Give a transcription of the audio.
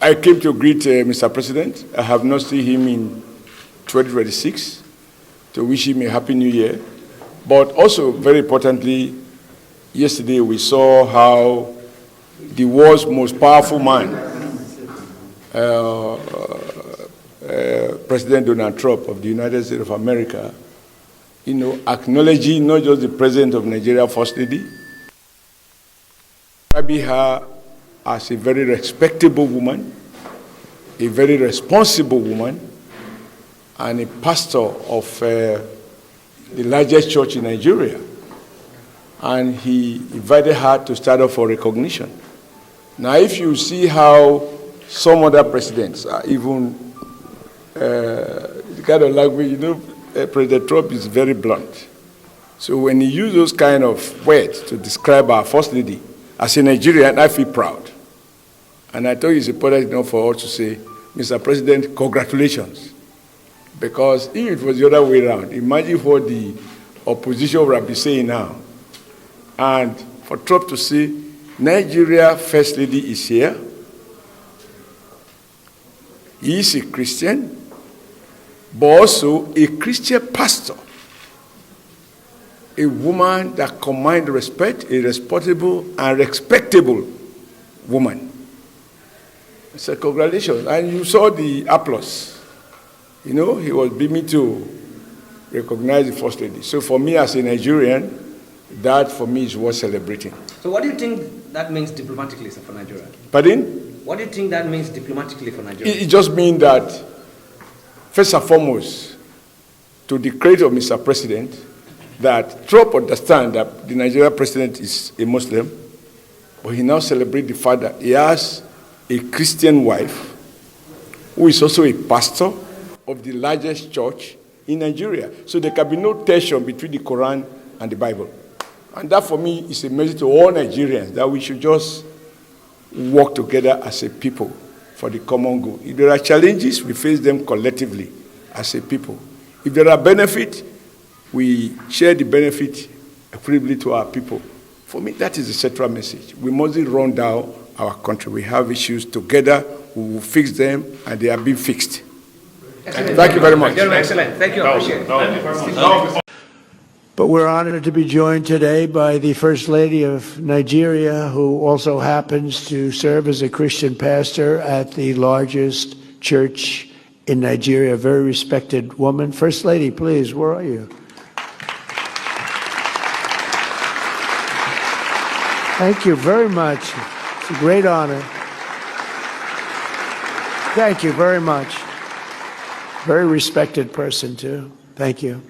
I came to greet Mr. President. I have not seen him in 2026 to wish him a happy new year. But also, very importantly, yesterday we saw how the world's most powerful man, President Donald Trump of the United States of America, acknowledging not just the President of Nigeria, First Lady, describing her as a very respectable woman, a very responsible woman, and a pastor of the largest church in Nigeria. And he invited her to stand up for recognition. Now, if you see how some other presidents are even, the kind of language, President Trump is very blunt. So when he uses those kind of words to describe our First Lady, as a Nigerian, I feel proud. And I thought it's important enough for us to say, Mr. President, congratulations. Because if it was the other way around, imagine what the opposition would be saying now. And for Trump to say, Nigeria First Lady is here. He is a Christian, but also a Christian pastor. A woman that commands respect, a responsible and respectable woman. So congratulations. And you saw the applause. He was beaming to recognize the First Lady. So for me as a Nigerian, that for me is worth celebrating. So what do you think that means diplomatically for Nigeria? Pardon? What do you think that means diplomatically for Nigeria? It just means that, first and foremost, to the credit of Mr. President, that Trump understands that the Nigerian president is a Muslim, but he now celebrates the fact that he has a Christian wife who is also a pastor of the largest church in Nigeria. So there can be no tension between the Quran and the Bible. And that for me is a message to all Nigerians that we should just work together as a people for the common good. If there are challenges, we face them collectively as a people. If there are benefits, we share the benefit equitably to our people. For me, that is the central message. We mustn't run down our country. We have issues together, we will fix them, and they are being fixed. Excellent. Thank you very much. Excellent. Thank you. I appreciate it. But we're honored to be joined today by the First Lady of Nigeria, who also happens to serve as a Christian pastor at the largest church in Nigeria, a very respected woman. First Lady, please, where are you? Thank you very much. It's a great honor. Thank you very much. Very respected person, too. Thank you.